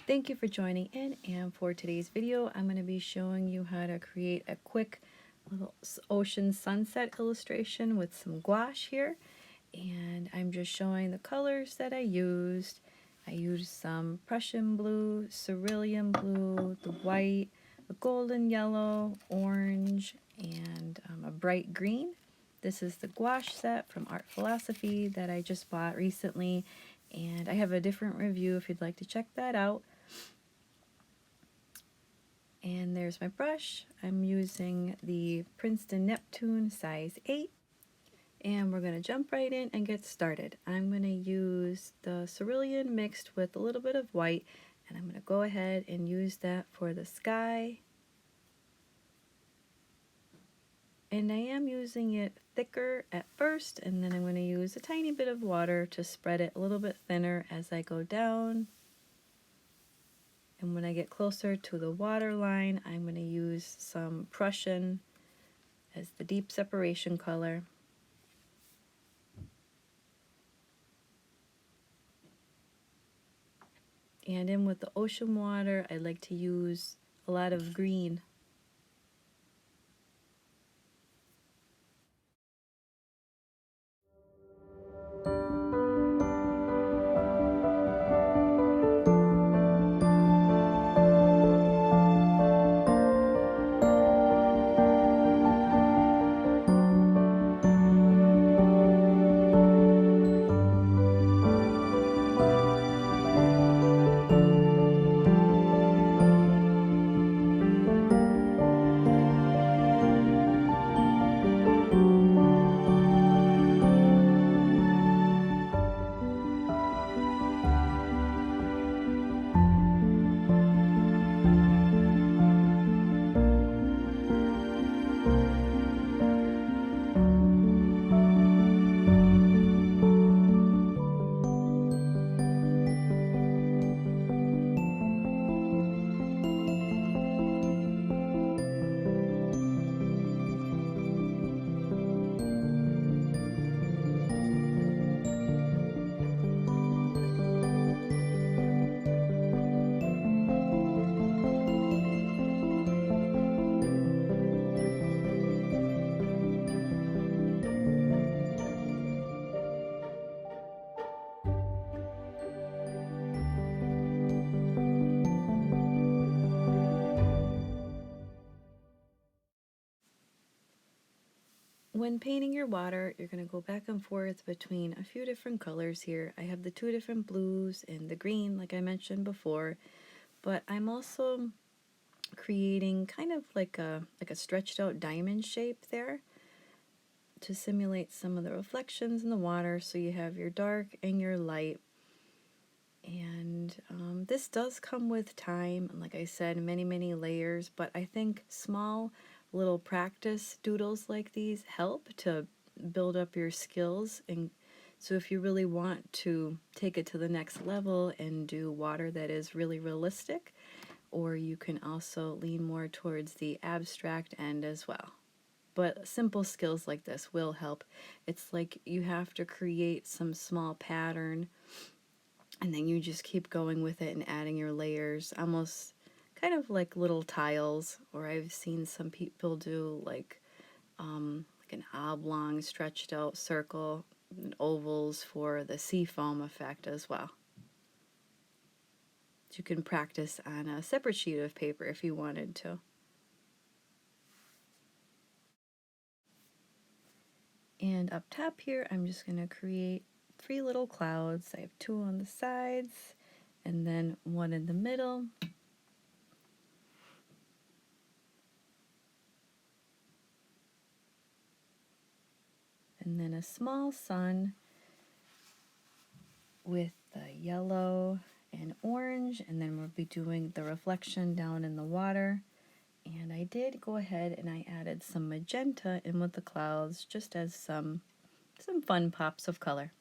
Thank you for joining in, and for today's video I'm going to be showing you how to create a quick little ocean sunset illustration with some gouache here. And I'm just showing the colors that I used. I used some Prussian blue, cerulean blue, the white, a golden yellow, orange, and a bright green. This is the gouache set from Art Philosophy that I just bought recently, and I have a different review if you'd like to check that out. And there's my brush. I'm using the Princeton Neptune size 8. And we're going to jump right in and get started. I'm going to use the cerulean mixed with a little bit of white, and I'm going to go ahead and use that for the sky. And I am using it thicker at first, and then I'm going to use a tiny bit of water to spread it a little bit thinner as I go down. And when I get closer to the water line, I'm going to use some Prussian as the deep separation color. And in with the ocean water, I like to use a lot of green. When painting your water, you're going to go back and forth between a few different colors here. I have the two different blues and the green, like I mentioned before, but I'm also creating kind of like a stretched out diamond shape there to simulate some of the reflections in the water, so you have your dark and your light. And this does come with time, and like I said, many layers, but I think small little practice doodles like these help to build up your skills. And so if you really want to take it to the next level and do water that is really realistic, or you can also lean more towards the abstract end as well. But simple skills like this will help. It's like you have to create some small pattern, and then you just keep going with it and adding your layers, almost kind of like little tiles. Or I've seen some people do like an oblong stretched out circle and ovals for the sea foam effect as well. You can practice on a separate sheet of paper if you wanted to. And up top here, I'm just going to create 3 little clouds. I have 2 on the sides and then 1 in the middle. And then a small sun with the yellow and orange, and then we'll be doing the reflection down in the water. And I did go ahead and I added some magenta in with the clouds, just as some fun pops of color.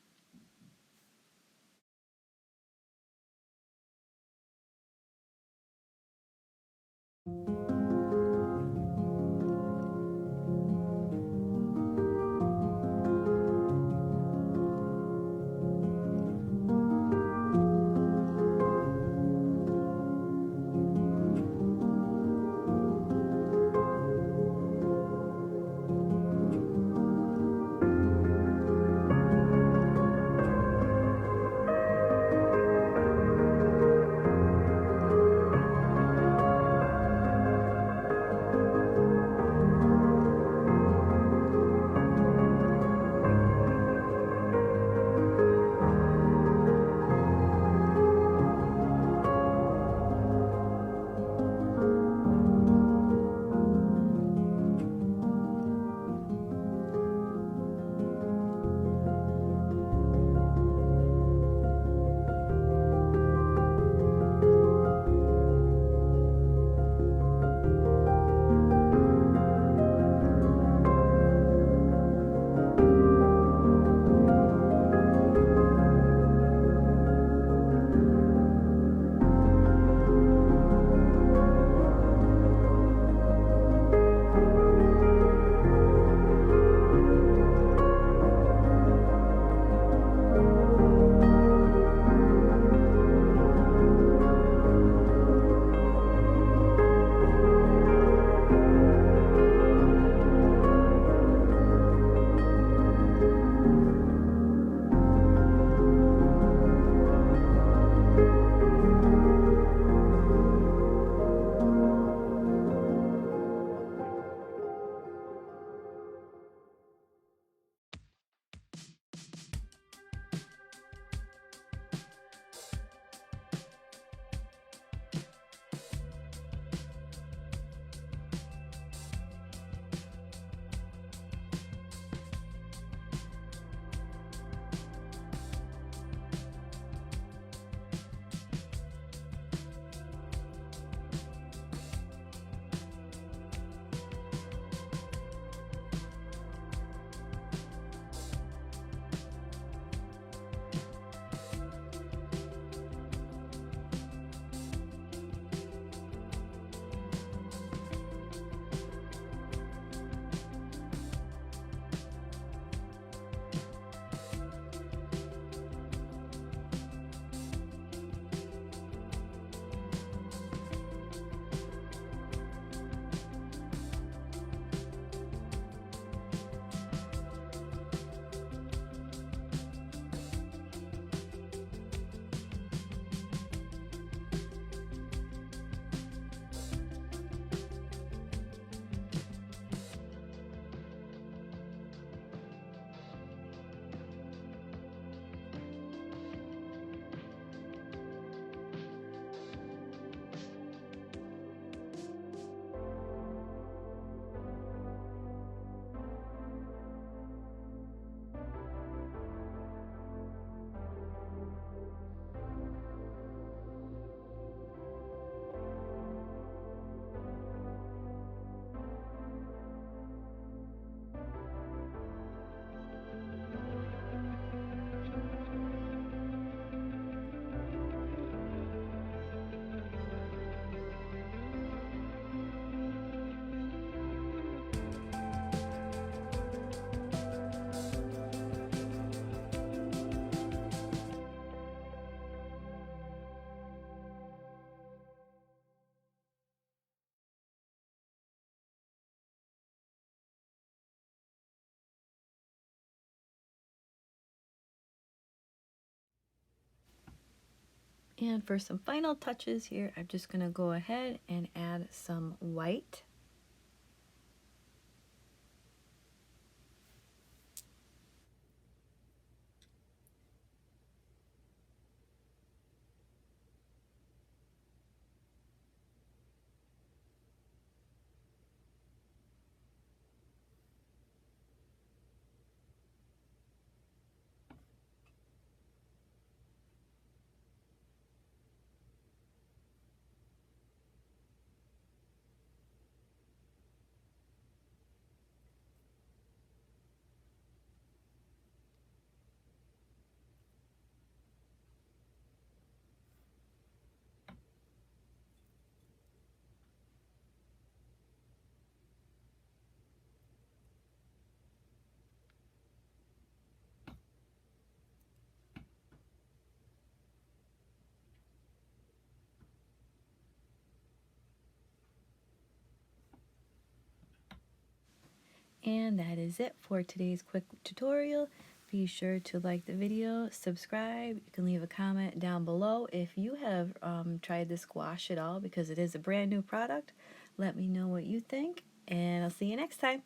And for some final touches here, I'm just going to go ahead and add some white. And that is it for today's quick tutorial. Be sure to like the video, subscribe. You can leave a comment down below if you have tried this gouache at all, because it is a brand new product. Let me know what you think, and I'll see you next time.